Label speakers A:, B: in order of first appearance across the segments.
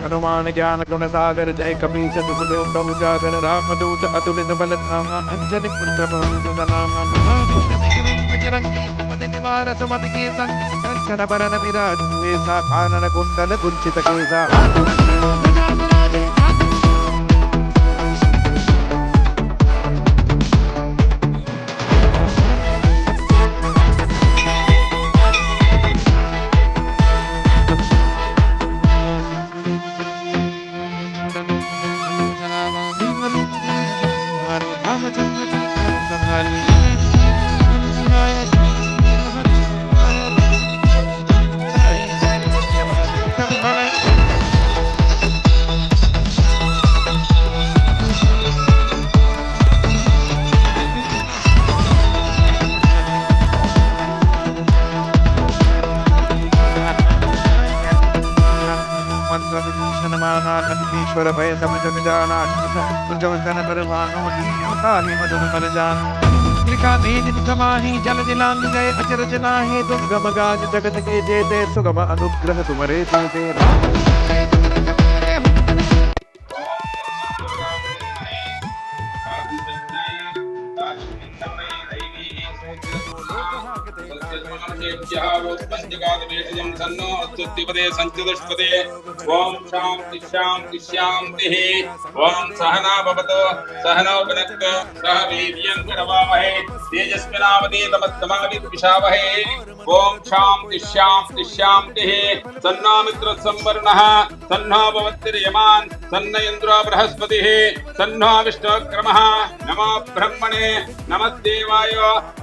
A: हनुमान ज्ञान गुण सागर जय कपीश तिहु लोक उजागर रामदूत अतुलित बल धामा अंजनी पुत्र पवन बजरंगी निवार सुमति के संग कंचन बरन विराज सुवेसा कानन कुंडल कुंचित केसा ईश्वर भय सब जग जाना जन परवानो काली मधुर मर जान त्रिका नीति समाहि जल दिलांग गए अचरज नाहि दुर्गम गाज जगत के जेते सुगम अनुग्रह तुमरे तेते
B: सन्नो अस्तुतिपदे संचदुष्पदे ओम शांति शांति शांति ओम सहना भवतु सहनौ भुनक्तु सह वीर्यं करवावहै तेजस्विनावधीतमस्तमाविद्विषावहै ओम शांति शांति शांति सन्नो मित्र संवरणः सन्नो भवत्तिर्यमान् सन्न इन्द्रो बृहस्पतिः सन्नो विष्णुक्रमः नमो ब्रह्मणे नमस्देवाय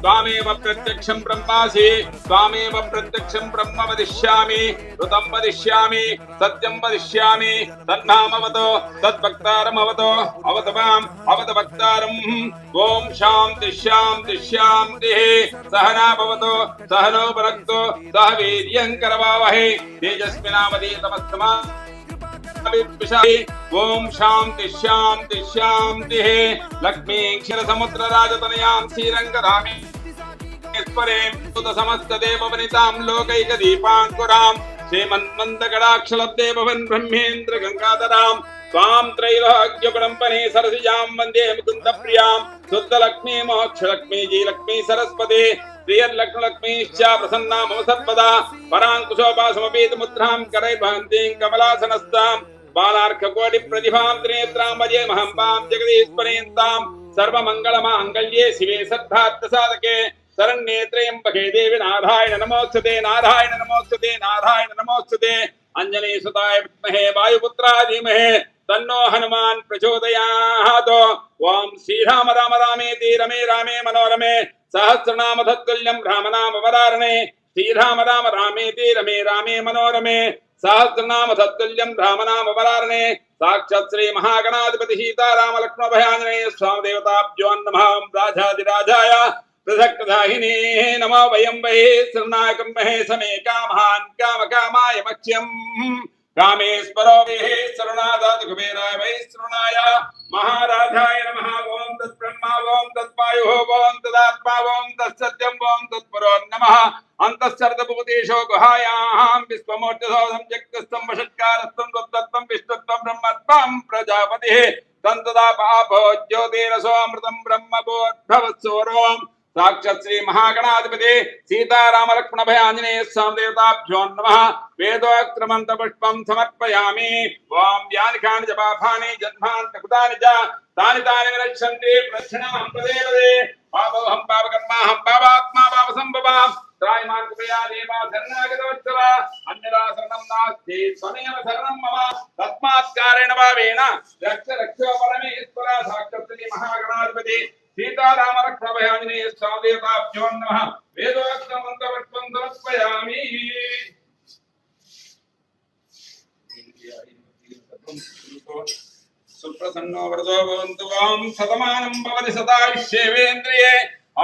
B: त्वामेव प्रत्यक्षं ब्रह्मासि त्वामेव प्रत्यक्षं ब्रह्म वदिष्यामि ऋतं वदिष्यामि सत्यं वदिष्यामि तन्नामवतो तद्भक्तारमवतो अवतु माम् अवतु भक्तारम् ओम शांति शांति शांतिः सहना भवतु सहनो भुनक्तु सह वीर्यं करवावहै तेजस्विनावधीतमस्तमा ओम शांति शांति शांति लक्ष्मी क्षीर समुद्र राजतनयां श्रीरंगधामे समस्त देववनितां लोकैक दीपांकुरां श्रीमन्मन्दगडाक्षलब्धे भवन ब्रह्मेन्द्र गंगाधरां स्वां त्रैलोक्यपरम्परे सरसिजां वन्दे मुकुन्दप्रियां शुद्धलक्ष्मी मोक्षलक्ष्मी जीलक्ष्मी सरस्वती श्रियर्लक्ष्मीश्च प्रसन्ना मम सर्वदा पराङ्कुशोपासमपीतमुद्रां करैर्वहन्तीं कमलासनस्तां बालार्ककोटिप्रतिभां त्रिनेत्रां भजे महम्बां जगदीश्वरीन्तां सर्वमङ्गलमाङ्गल्ये शिवे सद्धार्थसाधके शरण्ये त्र्यम्बके देवी नारायण नमोस्तुते नारायण नमोस्तुते नारायण नमोस्तुते अंजनी सुताय विद्महे वायुपुत्राय धीमहि तन्नो हनुमान् प्रचोदयात् ओम श्रीराम राम रामेति रमे रामे मनोरमे सहस्रनाम तत्तुल्यं रामनाम वरारणे श्रीराम राम रामेति रमे रामे मनोरमे सहस्रनाम तत्तुल्यं रामनाम वरारणे साक्षात् श्री महागणाधिपति सीताराम लक्ष्मण भयाञ्जनेय स्वामी देवताभ्यो नमः राजाधिराजाय प्रसक्तदाहिने नमो वयं वै शरणागं महे समे कामहान् कामकामाय मक्ष्यं कामेश्वरो वै शरणादात कुबेराय वै शरणाय महाराजाय नमः ओम तत्ब्रह्मा ओम तत्वायुः ओम तदात्मा ओम तत्सत्यं ओम तत्परो नमः अंतःसर्वभूतेषु गुहायां विश्वमूर्तिसो संजक्तस्थं वषट्कारस्थं तत्त्वं विष्णुत्वं ब्रह्मत्वं प्रजापतिः तन्तदा पापो ज्योतिरसोऽमृतं ब्रह्मभूद्भवत्सोरोम् साक्षात् श्री महागणाधिपति सीताराम लक्ष्मण भय आंजनेय स्वामी देवताभ्यो नमः वेदोक्तमन्त्र पुष्पं समर्पयामि ओम यानि कानि च पापानि जन्मान्त कृतानि च तानि तानि विनश्यन्ति प्रदक्षिणां पदे पदे पापोऽहं पापकर्माहं पापात्मा पापसम्भवां त्रायमान् कृपया देवा शरणागतवत्सला अन्यथा शरणं नास्ति त्वमेव शरणं मम तस्मात् कारेण भावेन रक्ष रक्ष परमेश्वर साक्षात् श्री महागणाधिपति सीताराम लक्ष्मण भय आंजनेय स्वामी देवताभ्यो नमः वेदोक्तमन्त्र पुष्पं समर्पयामि सुप्रसन्नो वरदो भवन्तु ओम शतमानं भवति सदायुष्येवेन्द्रिये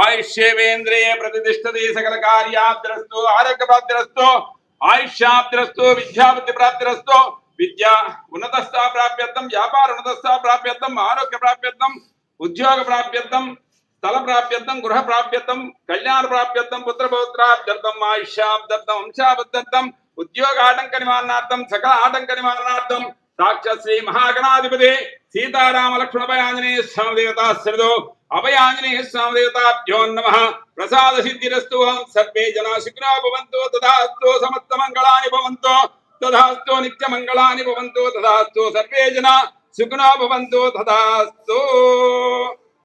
B: आयुष्येवेन्द्रिये प्रतिष्ठति सकल कार्याब्धिरस्तु आरोग्यप्राप्तिरस्तु आयुष्याब्धिरस्तु विद्याबुद्धिप्राप्तिरस्तु विद्या उन्नतस्था प्राप्यर्थं व्यापार उन्नतस्था प्राप्यर्थं आरोग्य प्राप्यर्थं उद्योग प्राप्यर्थं स्थल प्राप्यर्थं गृह प्राप्यर्थं कल्याण प्राप्यर्थं पुत्र पौत्राभ्यर्थं आयुष्याब्ध्यर्थं वंशाब्ध्यर्थं उद्योग आटंक निवारणार्थं सकल आटंक निवारणार्थं సాక్షాత్ శ్రీ మహాగణాధిపతి సీతారామ లక్ష్మణ భయాంజనేయ స్వామి దేవతా శ్రీదో అభయాంజనేయ స్వామి దేవతాభ్యో నమః. ప్రసాద సిద్ధిరస్తు. సర్వే జనా సుఖినో భవంతు. తథాస్తు. సమస్త మంగళాని భవంతు. తథాస్తు. నిత్య మంగళాని భవంతు. తథాస్తు. సర్వే జనా సుఖినో భవంతు. తథాస్తు.